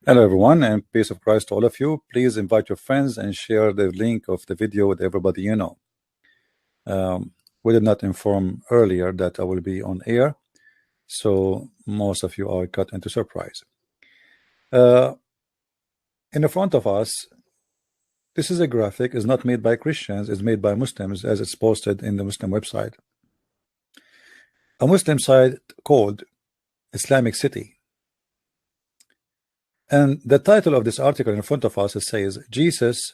Hello everyone, and peace of Christ to all of you. Please invite your friends and share the link of the video with everybody you know. We did not inform earlier that I will be on air, so most of you are cut into surprise. In the front of us, this is a graphic. It's not made by Christians, it's made by Muslims, as it's posted in the Muslim website. A Muslim site called Islamic City. And the title of this article in front of us, it says Jesus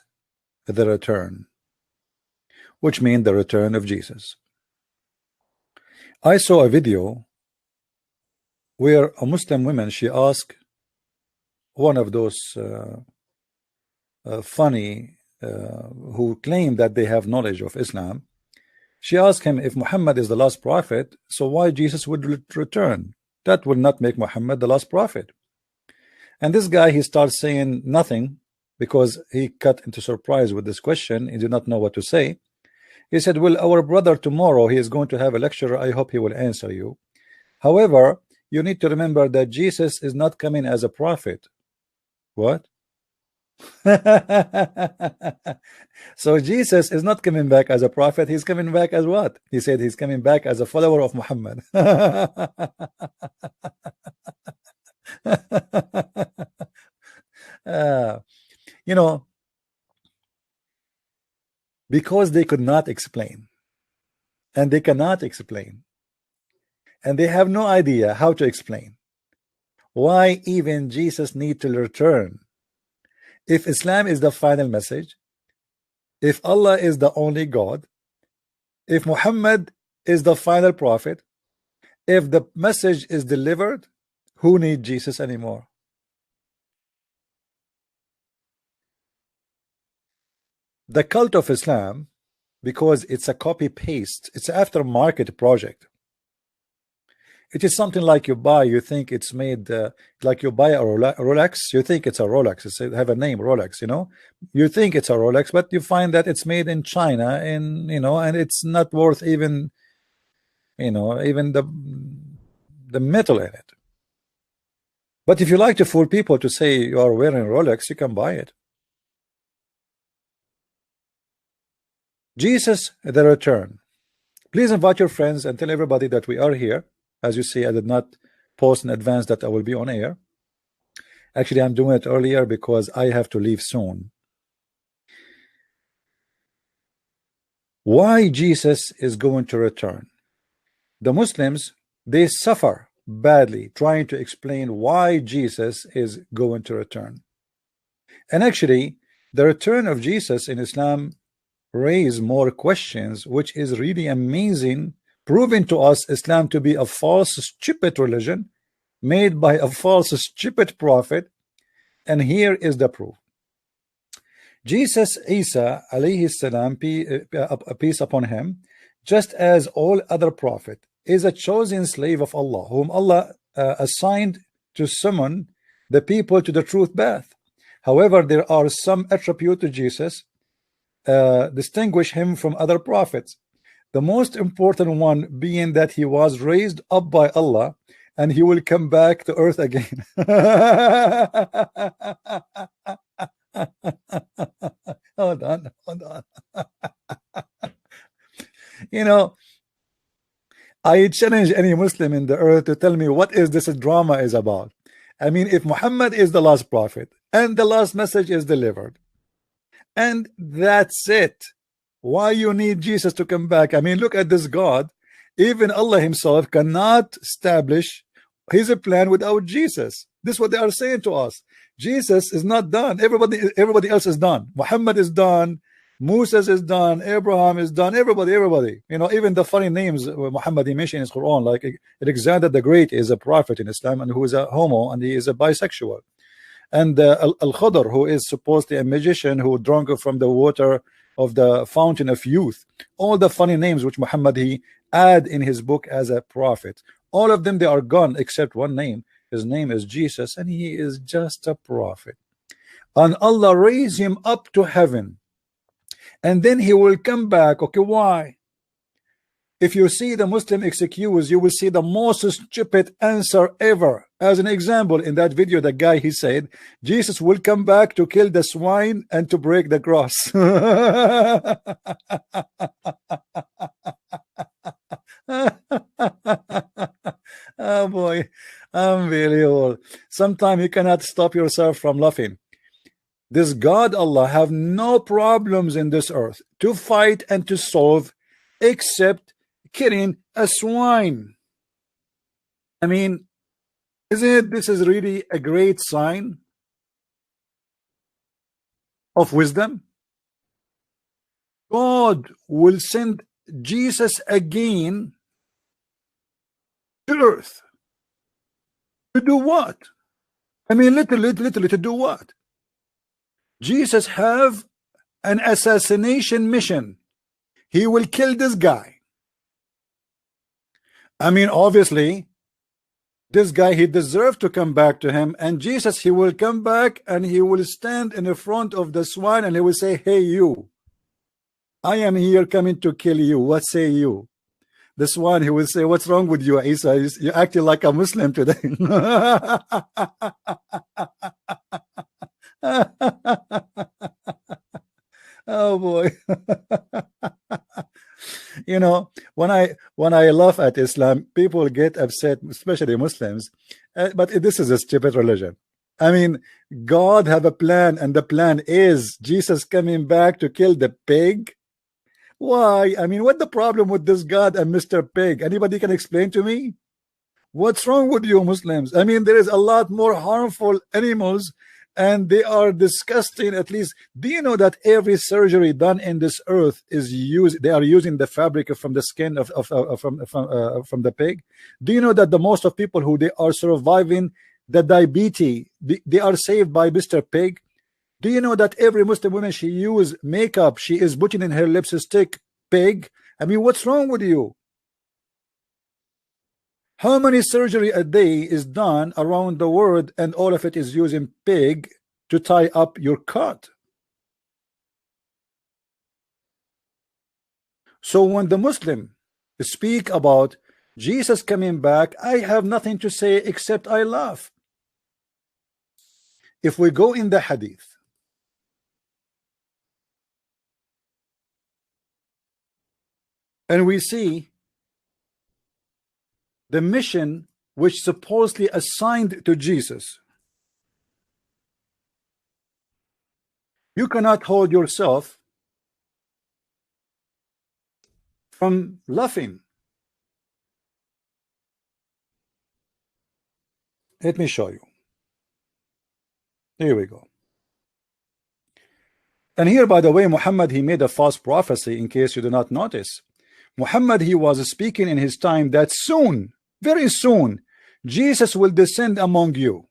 the Return, which means the return of Jesus. I saw a video where a Muslim woman, she asked one of those funny who claim that they have knowledge of Islam. She asked him, if Muhammad is the last prophet, so why Jesus would return? That will not make Muhammad the last prophet. And this guy, he starts saying nothing because he cut into surprise with this question. He did not know what to say. He said, well, our brother tomorrow, he is going to have a lecture. I hope he will answer you. However, you need to remember that Jesus is not coming as a prophet. What? So Jesus is not coming back as a prophet. He's coming back as what? He said he's coming back as a follower of Muhammad. You know, because they could not explain, and they cannot explain, and they have no idea how to explain why even Jesus need to return. If Islam is the final message, if Allah is the only God, if Muhammad is the final prophet, if the message is delivered, who needs Jesus anymore? The cult of Islam, because it's a copy-paste, it's an aftermarket project. It is something like you buy, you think it's made, like you buy a Rolex, you think it's a Rolex, it's have a name, Rolex, you know, you think it's a Rolex, but you find that it's made in China, and you know, and it's not worth even, you know, even the metal in it. But if you like to fool people to say you are wearing Rolex, you can buy it. Jesus the Return. Please invite your friends and tell everybody that we are here. As you see, I did not post in advance that I will be on air. Actually, I'm doing it earlier because I have to leave soon. Why Jesus is going to return? The Muslims, they suffer badly trying to explain why Jesus is going to return. And actually, the return of Jesus in Islam raise more questions, which is really amazing, proving to us Islam to be a false, stupid religion made by a false, stupid prophet. And here is the proof. Jesus, Isa alayhi salam, peace upon him, just as all other prophet, is a chosen slave of Allah, whom Allah assigned to summon the people to the truth path. However, there are some attributes to Jesus distinguish him from other prophets. The most important one being that he was raised up by Allah and he will come back to earth again. Hold on. You know, I challenge any Muslim in the earth to tell me what is this drama is about. I mean, if Muhammad is the last prophet and the last message is delivered, and that's it, why you need Jesus to come back? I mean, look at this God. Even Allah himself cannot establish his plan without Jesus. This is what they are saying to us. Jesus is not done. Everybody else is done. Muhammad is done. Moses is done. Abraham is done. Everybody. You know, even the funny names Muhammad he mentioned in his Quran, like Alexander the Great is a prophet in Islam and who is a homo and he is a bisexual. And Al-Khadr, who is supposedly a magician who drank from the water of the fountain of youth. All the funny names which Muhammad he add in his book as a prophet, all of them, they are gone except one name. His name is Jesus, and he is just a prophet. And Allah raised him up to heaven, and then he will come back. Okay, why? If you see the Muslim excuse, you will see the most stupid answer ever. As an example, in that video, the guy, he said, Jesus will come back to kill the swine and to break the cross. Oh boy, unbelievable. Sometimes you cannot stop yourself from laughing. This God Allah have no problems in this earth to fight and to solve except killing a swine. I mean, isn't it, this is really a great sign of wisdom? God will send Jesus again to earth to do what? I mean, literally to do what? Jesus have an assassination mission. He will kill this guy. I mean, obviously, this guy, he deserved to come back to him, and Jesus, he will come back and he will stand in the front of the swine and he will say, hey, you, I am here coming to kill you. What say you? The swine, he will say, what's wrong with you, Isa? You're acting like a Muslim today. Oh boy. You know, when I laugh at Islam, people get upset, especially Muslims. But this is a stupid religion. I mean, God have a plan, and the plan is Jesus coming back to kill the pig. Why? I mean, what the problem with this God and Mr. Pig? Anybody can explain to me? What's wrong with you Muslims? I mean, there is a lot more harmful animals, and they are disgusting. At least, do you know that every surgery done in this earth is they are using the fabric from the skin from the pig? Do you know that the most of people who they are surviving the diabetes, they are saved by Mr. Pig? Do you know that every Muslim woman, she use makeup, she is putting in her lipstick pig? I mean, what's wrong with you? How many surgery a day is done around the world, and all of it is using pig to tie up your cut? So when the Muslim speak about Jesus coming back, I have nothing to say except I laugh. If we go in the hadith, and we see the mission which supposedly assigned to Jesus, you cannot hold yourself from laughing. Let me show you. Here we go. And here, by the way, Muhammad, he made a false prophecy, in case you do not notice. Muhammad, he was speaking in his time that soon, very soon, Jesus will descend among you.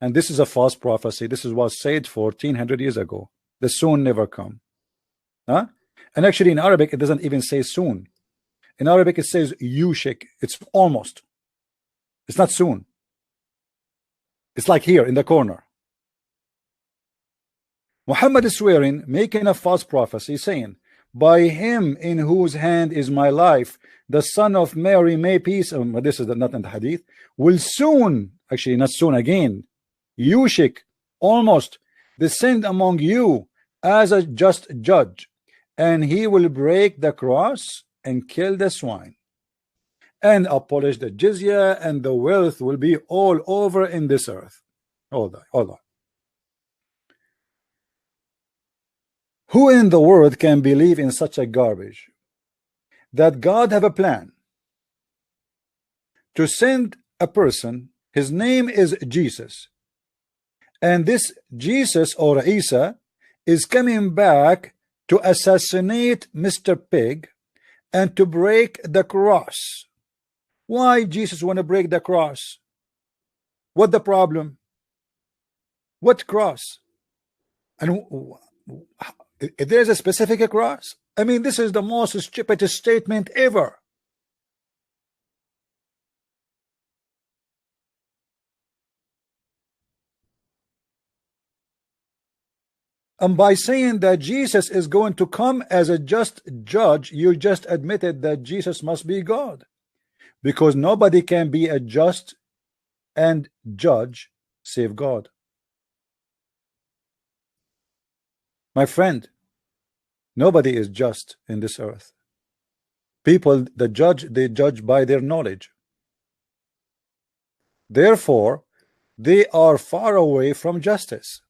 And this is a false prophecy. This was said 1400 years ago. The soon never come. Huh? And actually in Arabic, it doesn't even say soon. In Arabic, it says yushik. It's almost. It's not soon. It's like here in the corner. Muhammad is swearing, making a false prophecy, saying, by him in whose hand is my life, the son of Mary, may peace, this is not in the hadith, will soon, actually not soon again, yushik, almost, descend among you as a just judge, and he will break the cross and kill the swine, and abolish the jizya, and the wealth will be all over in this earth. Hold on. Who in the world can believe in such a garbage? That God have a plan to send a person, his name is Jesus, and this Jesus or Isa is coming back to assassinate Mr. Pig and to break the cross. Why Jesus want to break the cross? What the problem? What cross? And there's a specific cross? I mean, this is the most stupid statement ever. And by saying that Jesus is going to come as a just judge, you just admitted that Jesus must be God, because nobody can be a just and judge save God. My friend, nobody is just in this earth. People that judge, they judge by their knowledge. Therefore, they are far away from justice.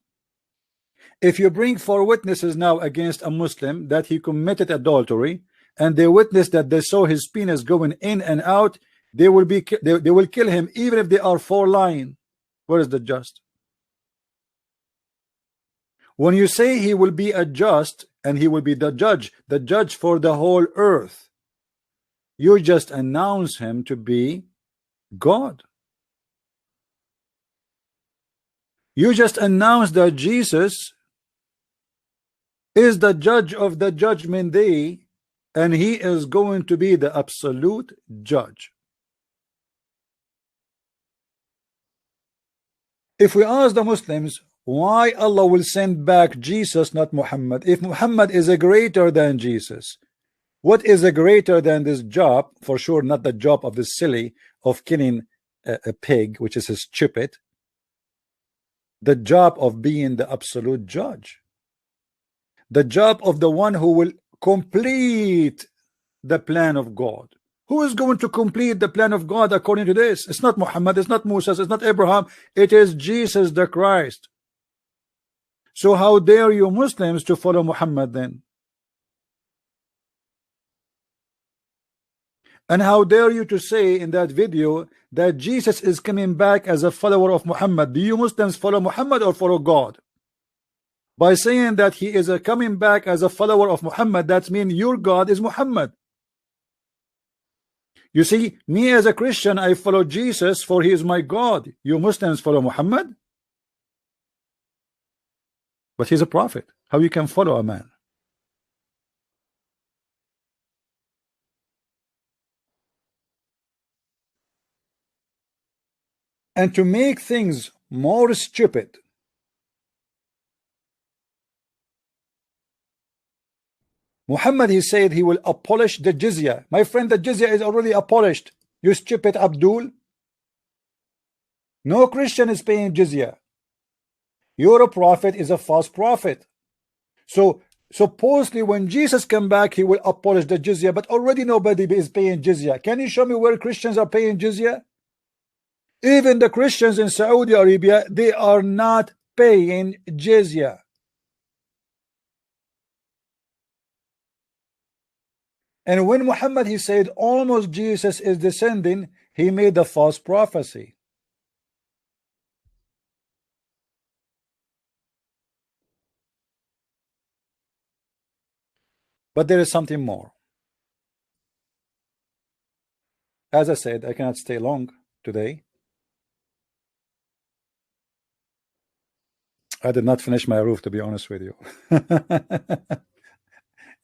If you bring 4 witnesses now against a Muslim that he committed adultery, and they witness that they saw his penis going in and out, they will kill him even if they are 4 lying. Where is the just? When you say he will be a just and he will be the judge for the whole earth, you just announce him to be God. You just announce that Jesus is the judge of the judgment day, and he is going to be the absolute judge. If we ask the Muslims why Allah will send back Jesus, not Muhammad, if Muhammad is a greater than Jesus, what is a greater than this job? For sure not the job of the silly of killing a pig, which is stupid. The job of being the absolute judge, the job of the one who will complete the plan of God. Who is going to complete the plan of God according to this? It's not Muhammad, it's not Musa, it's not Abraham, it is Jesus the Christ. So how dare you Muslims to follow Muhammad then? And how dare you to say in that video that Jesus is coming back as a follower of Muhammad? Do you Muslims follow Muhammad or follow God? By saying that he is coming back as a follower of Muhammad, that means your God is Muhammad. You see, me as a Christian, I follow Jesus, for he is my God. You Muslims follow Muhammad? But he's a prophet. How you can follow a man? And to make things more stupid, Muhammad, he said he will abolish the jizya. My friend, the jizya is already abolished. You stupid Abdul. No Christian is paying jizya. Your prophet is a false prophet. So supposedly when Jesus come back, he will abolish the jizya, but already nobody is paying jizya. Can you show me where Christians are paying jizya? Even the Christians in Saudi Arabia, they are not paying jizya. And when Muhammad, he said almost Jesus is descending, he made a false prophecy. But there is something more. As I said, I cannot stay long today. I did not finish my roof, to be honest with you.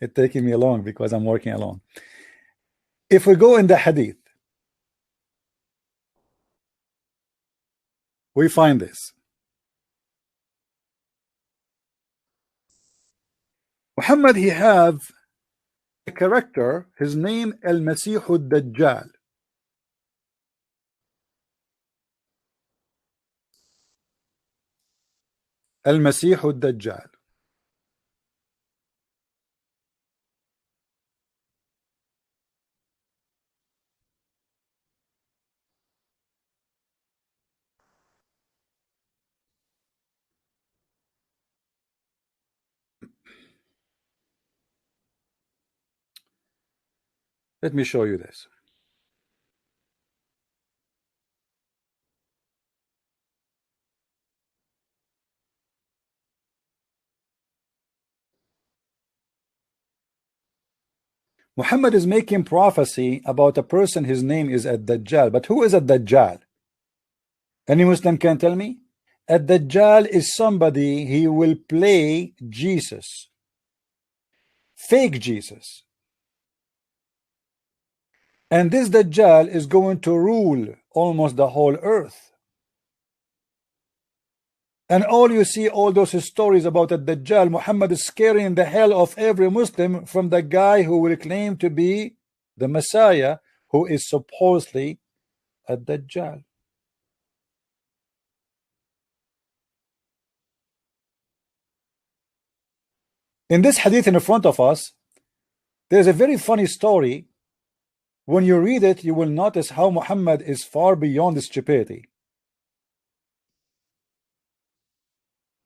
It's taking me long because I'm working alone. If we go in the hadith, we find this. Muhammad, he have a character, his name Al-Masih Ad-Dajjal. Al-Masih Ad-Dajjal. Let me show you this. Muhammad is making prophecy about a person, his name is Ad-Dajjal. But who is Ad-Dajjal? Any Muslim can tell me? Ad-Dajjal is somebody, he will play Jesus. Fake Jesus. And this Dajjal is going to rule almost the whole earth. And all you see, all those stories about the Dajjal, Muhammad is scaring the hell of every Muslim from the guy who will claim to be the Messiah, who is supposedly a Dajjal. In this hadith in front of us, there's a very funny story. When you read it, you will notice how Muhammad is far beyond stupidity.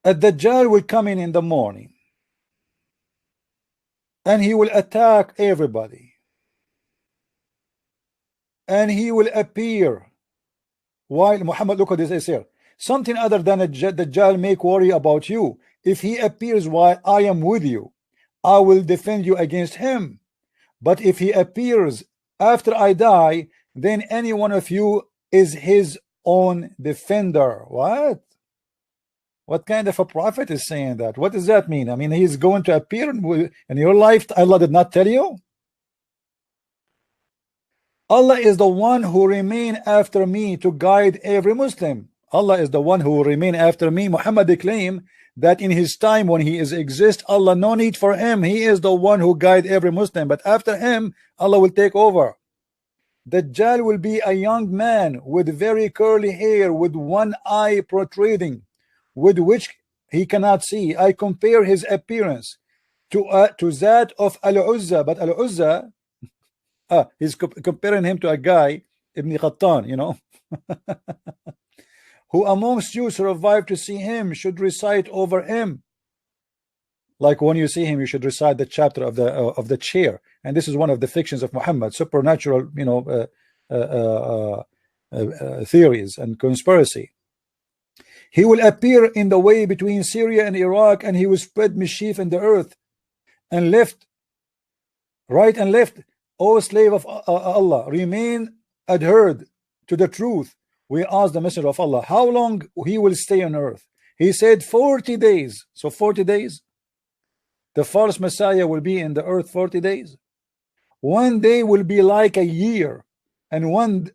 A Dajjal will come in the morning and he will attack everybody, and he will appear while Muhammad, look at this here, something other than a Dajjal make worry about you. If he appears while I am with you, I will defend you against him. But if he appears after I die, then any one of you is his own defender. What kind of a prophet is saying that? What does that mean? I mean, he's going to appear in your life. Allah did not tell you. Allah is the one who remain after me to guide every Muslim. Allah is the one who will remain after me. Muhammad claimed that in his time when he is exist, Allah no need for him. He is the one who guide every Muslim. But after him, Allah will take over. Dajjal will be a young man with very curly hair, with one eye protruding, with which he cannot see. I compare his appearance to that of Al-Uzza, but Al-Uzza, he's comparing him to a guy, Ibn Qattan, you know, who amongst you survive to see him should recite over him. Like when you see him, you should recite the chapter of the chair. And this is one of the fictions of Muhammad, supernatural, you know, theories and conspiracy. He will appear in the way between Syria and Iraq, and he will spread mischief in the earth, and left, right and left. O slave of Allah, remain adhered to the truth. We asked the Messenger of Allah how long he will stay on earth. He said 40 days. So 40 days. The false Messiah will be in the earth 40 days. One day will be like a year, and one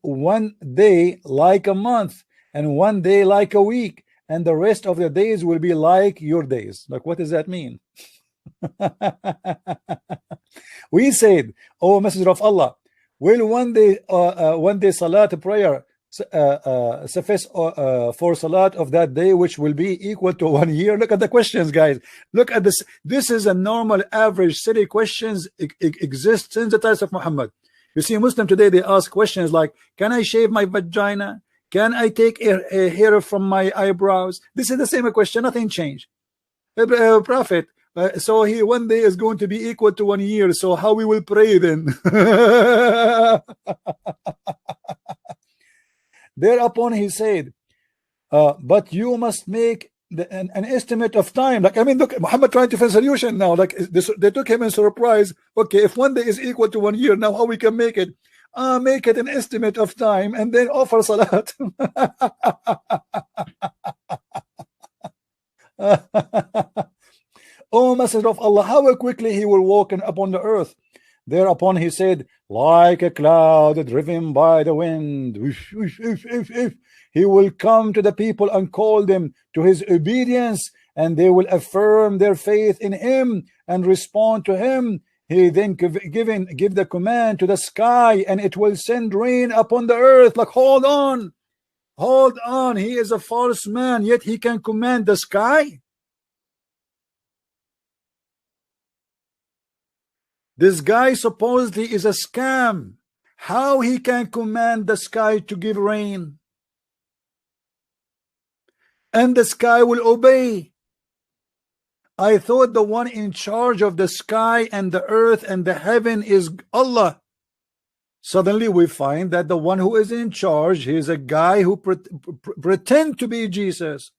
day like a month, and one day like a week, and the rest of the days will be like your days. Like, what does that mean? We said, oh Messenger of Allah, will one day salat prayer suffice for salat of that day, which will be equal to 1 year? Look at the questions, guys. Look at this. This is a normal average silly questions exist since the times of Muhammad. You see, Muslim today, they ask questions like, can I shave my vagina? Can I take a hair from my eyebrows? This is the same question, nothing changed. Prophet, so he one day is going to be equal to 1 year, so how we will pray then? Thereupon he said, but you must make an estimate of time. Like, I mean, look, Muhammad trying to find a solution now. Like this, they took him in surprise. Okay, if 1 day is equal to 1 year, now how we can make it? Make it an estimate of time and then offer salat. O Messenger of Allah, how quickly he will walk upon the earth. Thereupon he said, like a cloud driven by the wind. He will come to the people and call them to his obedience, and they will affirm their faith in him and respond to him. He then give the command to the sky, and it will send rain upon the earth. Like, hold on, he is a false man, yet he can command the sky. This guy supposedly is a scam. How he can command the sky to give rain, and the sky will obey? I thought the one in charge of the sky and the earth and the heaven is Allah. Suddenly we find that the one who is in charge, he is a guy who pretend to be Jesus.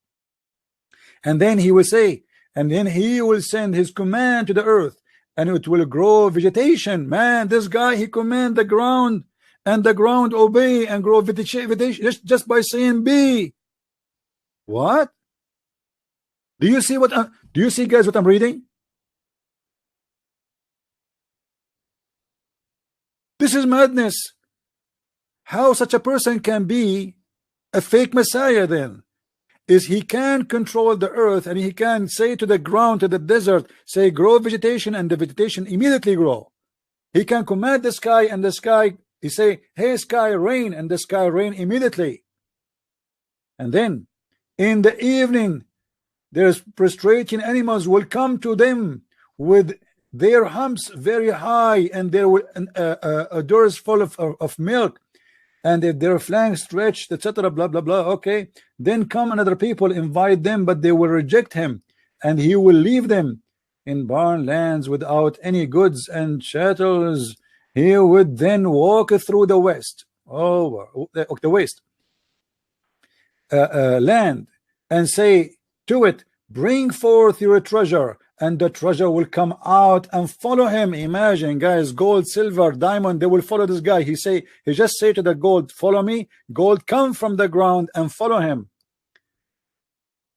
And then he will say, and then he will send his command to the earth, and it will grow vegetation. Man, this guy, he command the ground, and the ground obey and grow vegetation just by saying be. What? Do you see what? Do you see, guys, what I'm reading? This is madness. How such a person can be a fake Messiah then? is he can control the earth, and he can say to the ground, to the desert, say grow vegetation, and the vegetation immediately grow. He can command the sky, and the sky, he say, hey sky, rain, and the sky rain immediately. And then in the evening, there's prostrating animals will come to them with their humps very high, and there will doors full of milk, and if their flanks stretched, etc., blah blah blah. Okay, then come another people, invite them, but they will reject him, and he will leave them in barren lands without any goods and chattels. He would then walk through the west, the waste land, and say to it, bring forth your treasure, and the treasure will come out and follow him. Imagine, guys, gold, silver, diamond, they will follow this guy. He just say to the gold, follow me. Gold come from the ground and follow him,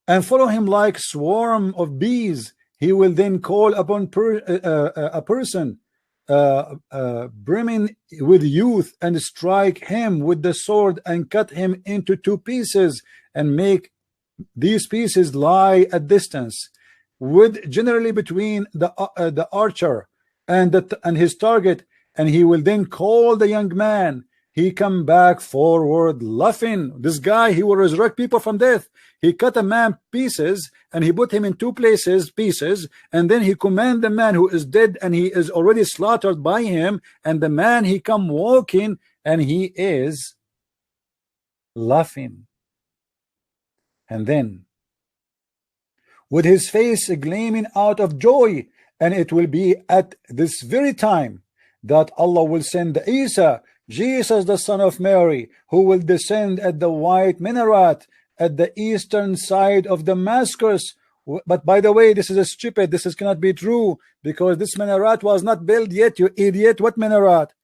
and follow him like swarm of bees. He will then call upon a person brimming with youth, and strike him with the sword, and cut him into 2 pieces, and make these pieces lie at distance, with generally between the archer and his target. And he will then call the young man. He come back forward laughing. This guy, he will resurrect people from death. He cut a man pieces, and he put him in 2 pieces, and then he command the man who is dead, and he is already slaughtered by him, and the man, he come walking, and he is laughing. And then with his face gleaming out of joy, and it will be at this very time that Allah will send Isa, Jesus the son of Mary, who will descend at the white minaret at the eastern side of Damascus. But by the way, this is stupid. This cannot be true, because this minaret was not built yet, you idiot. What minaret?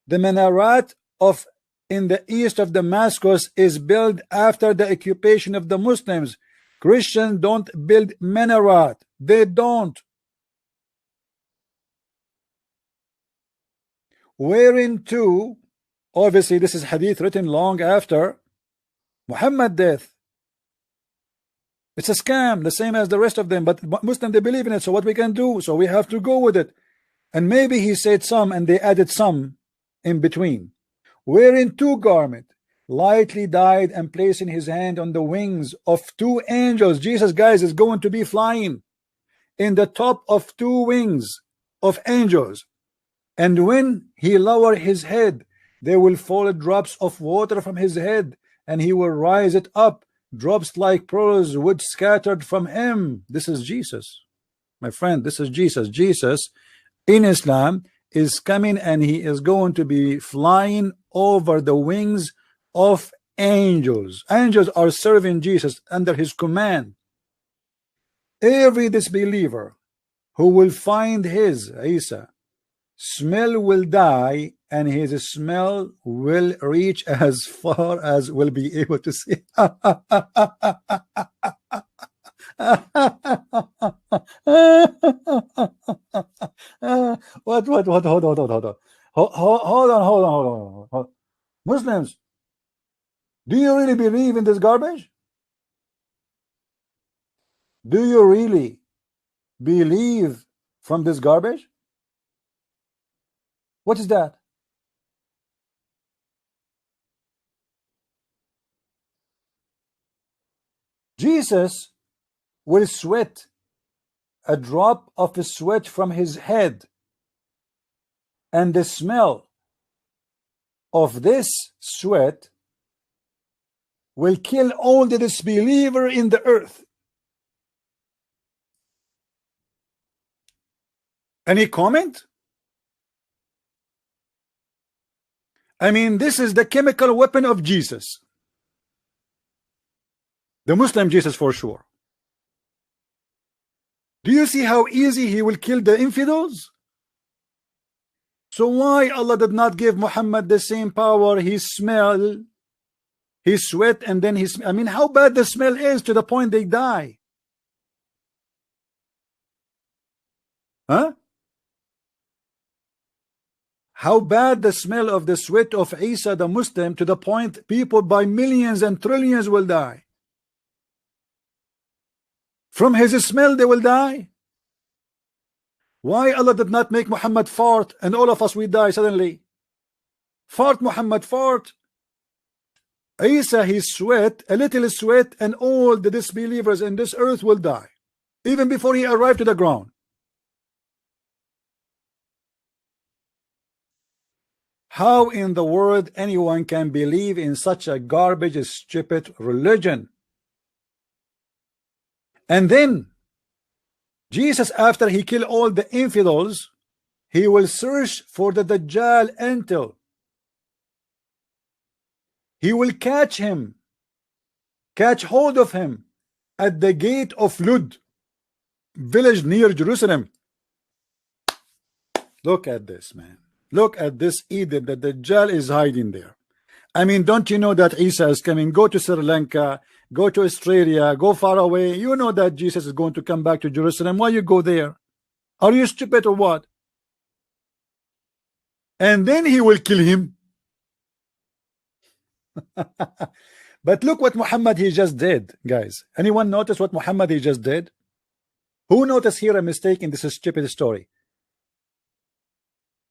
The minaret of in the east of Damascus is built after the occupation of the Muslims. Christians don't build minaret. They don't. Wherein obviously this is hadith written long after Muhammad death. It's a scam, the same as the rest of them, but Muslims, they believe in it. So what we can do? So we have to go with it. And maybe he said some, and they added some in between. Wearing 2 garments, lightly dyed, and placing his hand on the wings of 2 angels. Jesus, guys, is going to be flying in the top of 2 wings of angels. And when he lower his head, there will fall drops of water from his head, and he will rise it up. Drops like pearls would scattered from him. This is Jesus, my friend. This is Jesus. Jesus in Islam is coming, and he is going to be flying over the wings of angels. Angels are serving Jesus under his command. Every disbeliever who will find his Isa smell will die, and his smell will reach as far as will be able to see. What? Hold on. Muslims, do you really believe in this garbage? Do you really believe from this garbage? What is that? Jesus will sweat a drop of sweat from his head, and the smell of this sweat will kill all the disbeliever in the earth. Any comment? I mean, this is the chemical weapon of Jesus, the Muslim Jesus, for sure. Do you see how easy he will kill the infidels? So why Allah did not give Muhammad the same power? He smell, he sweat, and then I mean, how bad the smell is to the point they die. Huh? How bad the smell of the sweat of Isa the Muslim, to the point people by millions and trillions will die. From his smell they will die. Why Allah did not make Muhammad fart and all of us we die suddenly? Fart, Muhammad, fart. Isa, he sweat, a little sweat, and all the disbelievers in this earth will die, even before he arrived to the ground. How in the world anyone can believe in such a garbage, stupid religion? And then Jesus, after he killed all the infidels, he will search for the Dajjal until he will catch him, catch hold of him at the gate of Lud, village near Jerusalem. Look at this, man. Look at this Eden that the Dajjal is hiding there. I mean, don't you know that Isa is coming? Go to Sri Lanka, go to Australia, go far away. You know that Jesus is going to come back to Jerusalem. Why you go there? Are you stupid or what? And then he will kill him. But look what Muhammad he just did, guys. Anyone notice what Muhammad he just did? Who noticed here a mistake in this stupid story?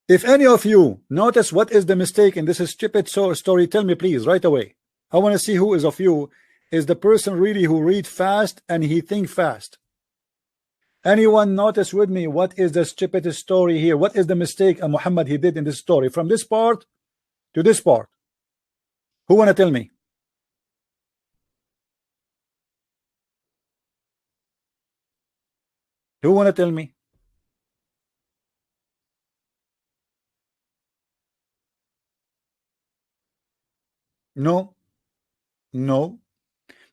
If any of you notice what is the mistake in this stupid story, tell me please right away. I want to see who is of you is the person really who read fast and he think fast. Anyone notice with me what is the stupid story here? What is the mistake Muhammad he did in this story from this part to this part? Who want to tell me? Who want to tell me? No, no,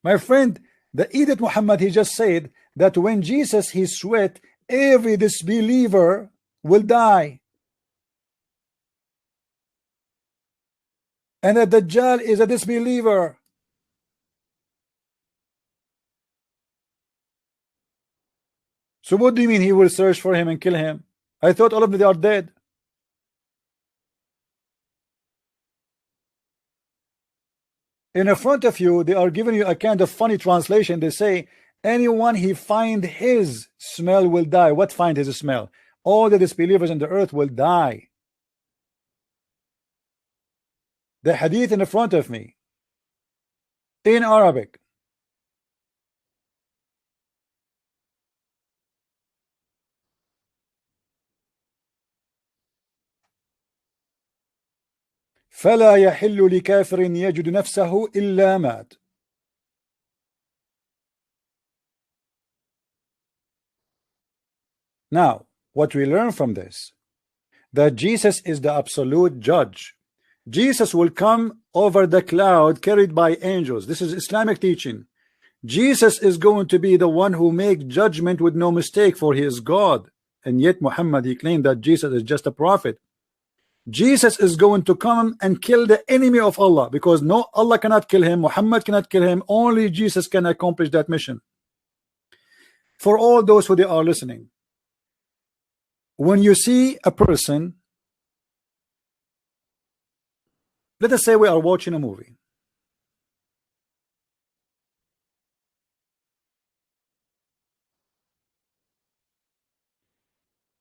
my friend, the Edith Muhammad he just said that when Jesus he sweat, every disbeliever will die, and that Dajjal is a disbeliever. So what do you mean he will search for him and kill him? I thought all of them are dead. In front of you, they are giving you a kind of funny translation. They say, anyone he find his smell will die. What find his smell? All the disbelievers in the earth will die. The hadith in front of me, in Arabic. فلا يحل لكافر يجد نفسه إلا مات. Now, what we learn from this, that Jesus is the absolute judge. Jesus will come over the cloud carried by angels. This is Islamic teaching. Jesus is going to be the one who makes judgment with no mistake, for he is God. And yet Muhammad he claimed that Jesus is just a prophet. Jesus is going to come and kill the enemy of Allah, because no, Allah cannot kill him, Muhammad cannot kill him, only Jesus can accomplish that mission. For all those who they are listening, when you see a person, let us say we are watching a movie,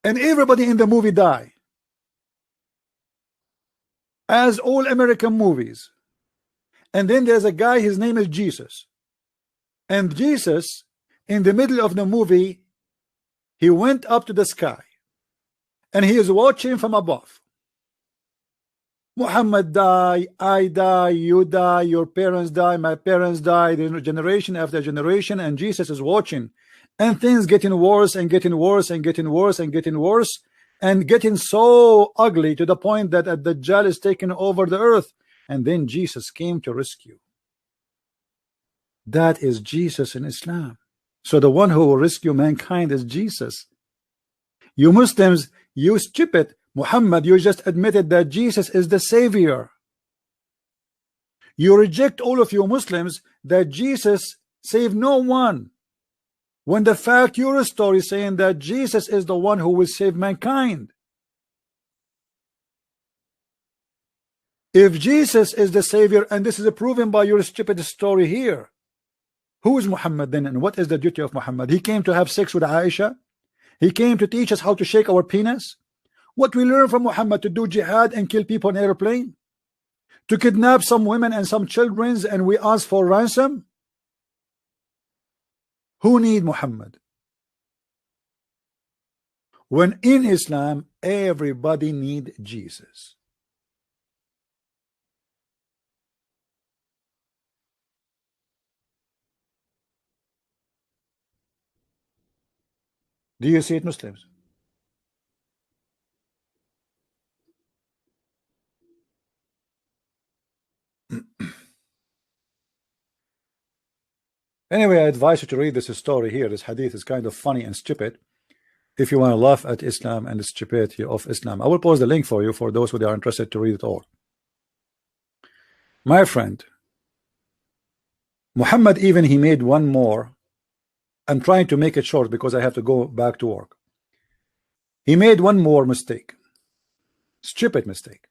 and everybody in the movie die, as all American movies, and then there's a guy, his name is Jesus, and Jesus in the middle of the movie he went up to the sky and he is watching from above. Muhammad die, I die, you die, your parents die, my parents die, generation after generation, and Jesus is watching, and things getting worse and getting worse and getting worse and getting worse and getting so ugly to the point that the Dajjal is taking over the earth, and then Jesus came to rescue. That is Jesus in Islam. So the one who will rescue mankind is Jesus. You Muslims, you stupid, Muhammad, you just admitted that Jesus is the savior. You reject, all of you Muslims, that Jesus saved no one, when the fact your story is saying that Jesus is the one who will save mankind. If Jesus is the savior, and this is proven by your stupid story here, Who is Muhammad then, and what is the duty of Muhammad? He came to have sex with Aisha. He came to teach us how to shake our penis. What we learn from Muhammad? To do jihad and kill people on airplane, to kidnap some women and some children, and we ask for ransom. Who need Muhammad? When in Islam everybody need Jesus. Do you see it, Muslims? Anyway, I advise you to read this story here. This hadith is kind of funny and stupid if you want to laugh at Islam and the stupidity of Islam. I will post the link for you for those who are interested to read it all. My friend, Muhammad, even he made one more. I'm trying to make it short because I have to go back to work. He made one more mistake. Stupid mistake.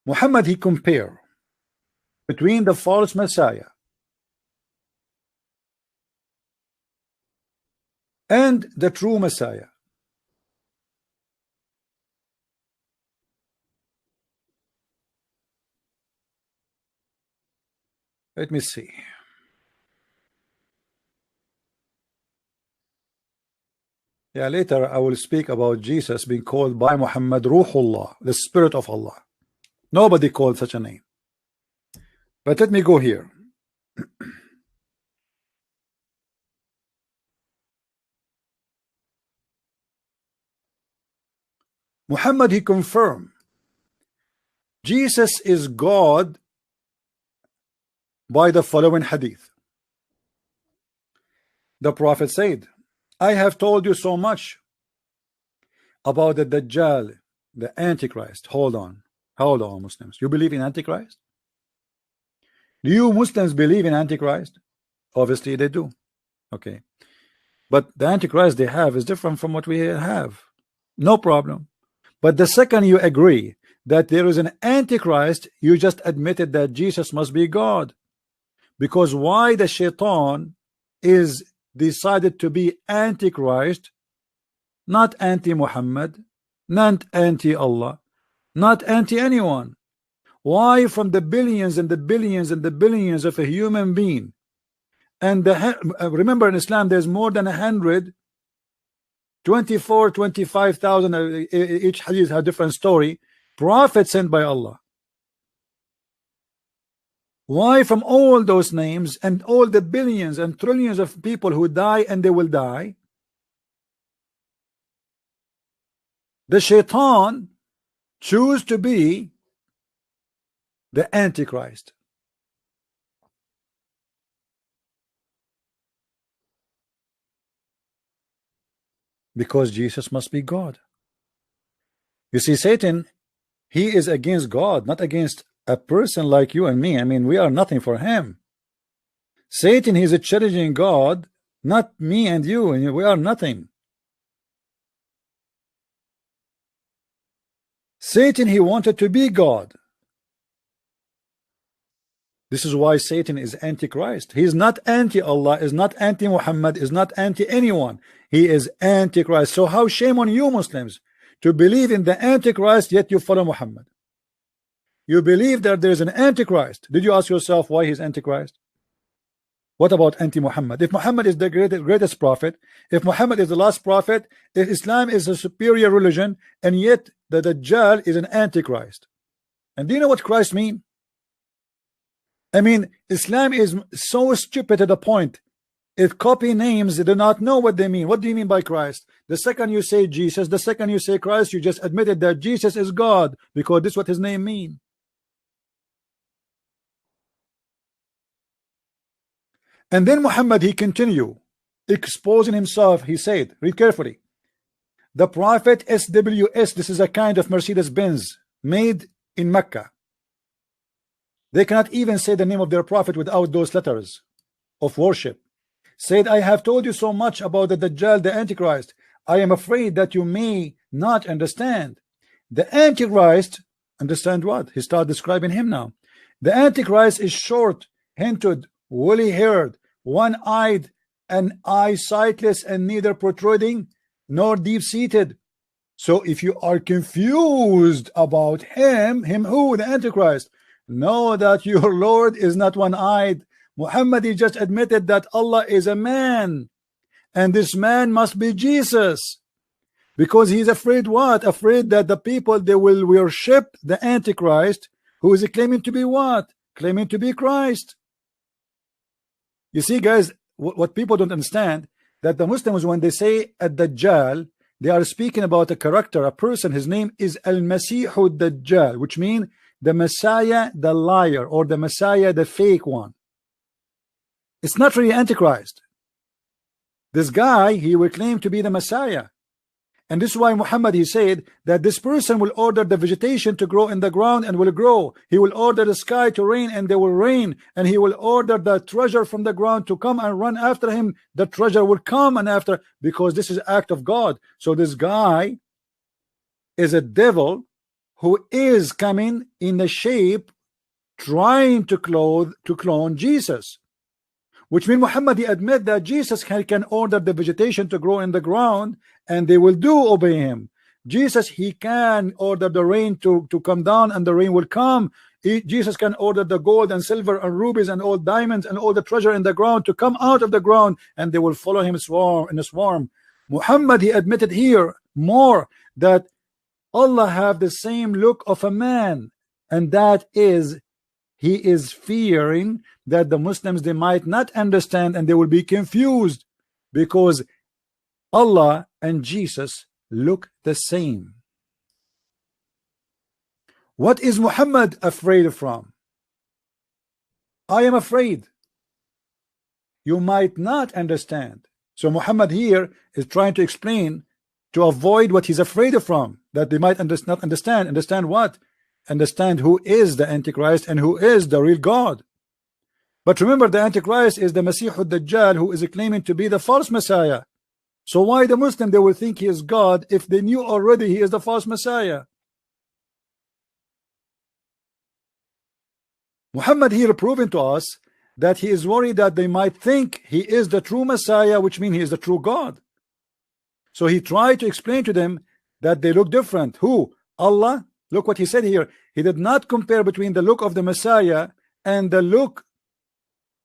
Muhammad, he compared between the false Messiah and the true Messiah. Let me see. Yeah, later I will speak about Jesus being called by Muhammad Ruhullah, the Spirit of Allah. Nobody called such a name. But let me go here. Muhammad, he confirmed Jesus is God by the following hadith. The Prophet said, I have told you so much about the Dajjal, the Antichrist. Hold on, Muslims. You believe in Antichrist? Do you Muslims believe in Antichrist? Obviously they do. Okay, but the Antichrist they have is different from what we have. No problem. But the second you agree that there is an Antichrist, you just admitted that Jesus must be God. Because why the shaitan is decided to be Antichrist, not anti-Muhammad, not anti-Allah, not anti-anyone? Why from the billions and the billions and the billions of a human being, and remember in Islam there's more than 25,000, each hadith has a different story, prophets sent by Allah. Why from all those names and all the billions and trillions of people who die and they will die, the shaitan choose to be the Antichrist? Because Jesus must be God. You see, Satan, he is against God, not against a person like you and me. I mean, we are nothing for him. Satan, he's a challenging God, not me and you, and we are nothing. Satan, he wanted to be God. This is why Satan is Antichrist. He is not anti-Allah, is not anti-Muhammad, is not anti-anyone. He is Antichrist. So how shame on you Muslims to believe in the Antichrist yet you follow Muhammad. You believe that there is an Antichrist. Did you ask yourself why he's Antichrist? What about anti-Muhammad? If Muhammad is the greatest prophet, if Muhammad is the last prophet, if Islam is a superior religion, and yet the Dajjal is an Antichrist. And do you know what Christ mean? I mean, Islam is so stupid to the point it copy names, they do not know what they mean. What do you mean by Christ? The second you say Jesus, the second you say Christ, you just admitted that Jesus is God, because this is what his name mean. And then Muhammad, he continue exposing himself. He said, read carefully, the prophet SWS, this is a kind of Mercedes-Benz made in Mecca. They cannot even say the name of their prophet without those letters of worship. Said, I have told you so much about the Dajjal, the Antichrist. I am afraid that you may not understand. The Antichrist, understand what? He started describing him now. The Antichrist is short hinted, woolly haired, one-eyed, and eye sightless, and neither protruding nor deep-seated. So if you are confused about him who? The Antichrist, know that your Lord is not one-eyed. Muhammad, he just admitted that Allah is a man, and this man must be Jesus, because he's afraid what? Afraid that the people, they will worship the Antichrist, who is claiming to be what? Claiming to be Christ. You see, guys, what people don't understand, that the Muslims, when they say ad-Dajjal, they are speaking about a character, a person. His name is al-Masih ad-Dajjal, which means the Messiah, the liar, or the Messiah, the fake one. It's not really Antichrist. This guy, he will claim to be the Messiah. And this is why Muhammad, he said that this person will order the vegetation to grow in the ground and will grow. He will order the sky to rain and they will rain. And he will order the treasure from the ground to come and run after him. The treasure will come and after, because this is an act of God. So this guy is a devil who is coming in the shape trying to clone Jesus. Which means Muhammad, he admit that Jesus can order the vegetation to grow in the ground and they will do obey him. Jesus, he can order the rain to come down and the rain will come. Jesus can order the gold and silver and rubies and all diamonds and all the treasure in the ground to come out of the ground, and they will follow him in a swarm. Muhammad, he admitted here more that Allah have the same look of a man, and that is, he is fearing that the Muslims, they might not understand and they will be confused, because Allah and Jesus look the same. What is Muhammad afraid from? I am afraid you might not understand. So Muhammad here is trying to explain to avoid what he's afraid from, that they might not understand. Understand what? Understand who is the Antichrist and who is the real God. But remember, the Antichrist is the Masih ad-Dajjal, who is claiming to be the false Messiah. So why the Muslim, they will think he is God if they knew already he is the false Messiah? Muhammad here proving to us that he is worried that they might think he is the true Messiah, which means he is the true God. So he tried to explain to them that they look different. Who? Allah. Look what he said here. He did not compare between the look of the Messiah and the look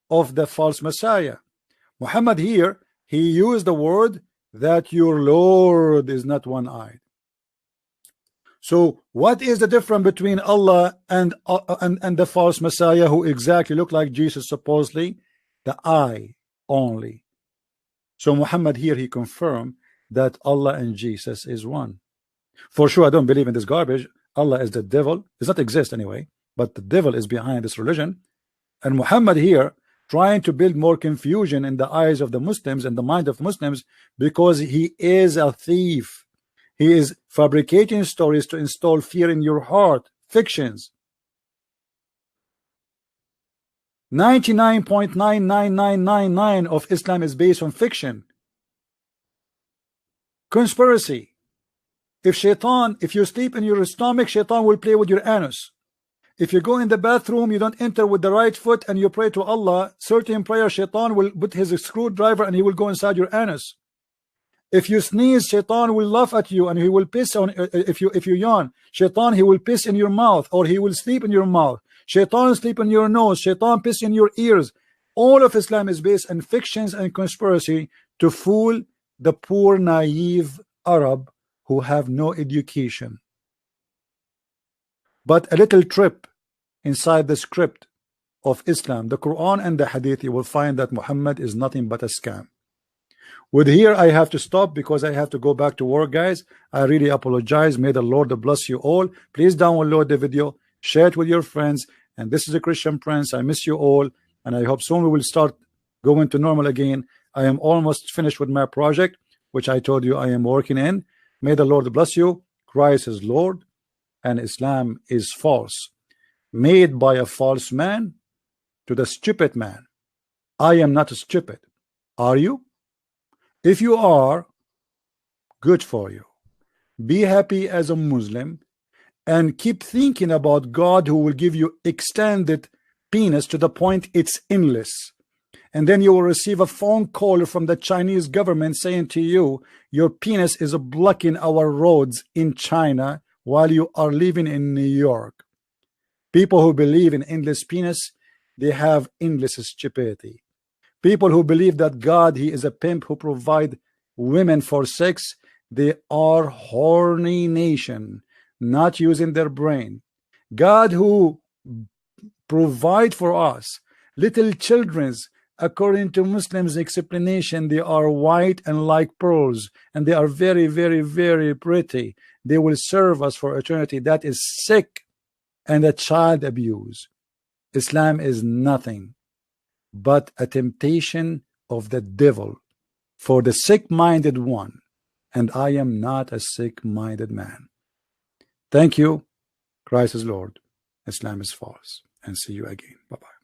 of the false Messiah. Muhammad here, he used the word that your Lord is not one-eyed. So what is the difference between Allah and the false Messiah, who exactly look like Jesus supposedly? The eye only. So Muhammad here, he confirmed that Allah and Jesus is one. For sure, I don't believe in this garbage. Allah is the devil. Does not exist anyway, but the devil is behind this religion. And Muhammad here trying to build more confusion in the eyes of the Muslims and the mind of Muslims, because he is a thief. He is fabricating stories to install fear in your heart. Fictions. 99.99999 of Islam is based on fiction. Conspiracy. If you sleep in your stomach, shaitan will play with your anus. If you go in the bathroom, you don't enter with the right foot and you pray to Allah, certain prayer, shaitan will put his screwdriver and he will go inside your anus. If you sneeze, shaitan will laugh at you and he will piss on. If you yawn, shaitan, he will piss in your mouth, or he will sleep in your mouth. Shaitan sleep in your nose, shaitan piss in your ears. All of Islam is based on fictions and conspiracy to fool the poor naive Arab who have no education. But a little trip inside the script of Islam, the Quran and the Hadith, you will find that Muhammad is nothing but a scam. With here, I have to stop because I have to go back to work, guys. I really apologize. May the Lord bless you all. Please download the video, share it with your friends. And this is a Christian Prince. I miss you all, and I hope soon we will start going to normal again. I am almost finished with my project, which I told you I am working in. May the Lord bless you. Christ is Lord, and Islam is false, made by a false man to the stupid man. I am not stupid. Are you? If you are, good for you. Be happy as a Muslim and keep thinking about God, who will give you extended penis to the point it's endless. And then you will receive a phone call from the Chinese government saying to you, your penis is blocking our roads in China while you are living in New York. People who believe in endless penis, they have endless stupidity. People who believe that God, he is a pimp who provide women for sex, they are horny nation, not using their brain. God who provide for us little children's, according to Muslims explanation, they are white and like pearls, and they are very, very, very pretty. They will serve us for eternity. That is sick and a child abuse. Islam is nothing but a temptation of the devil for the sick-minded one, and I am not a sick-minded man. Thank you. Christ is Lord. Islam is false. And see you again. Bye-bye.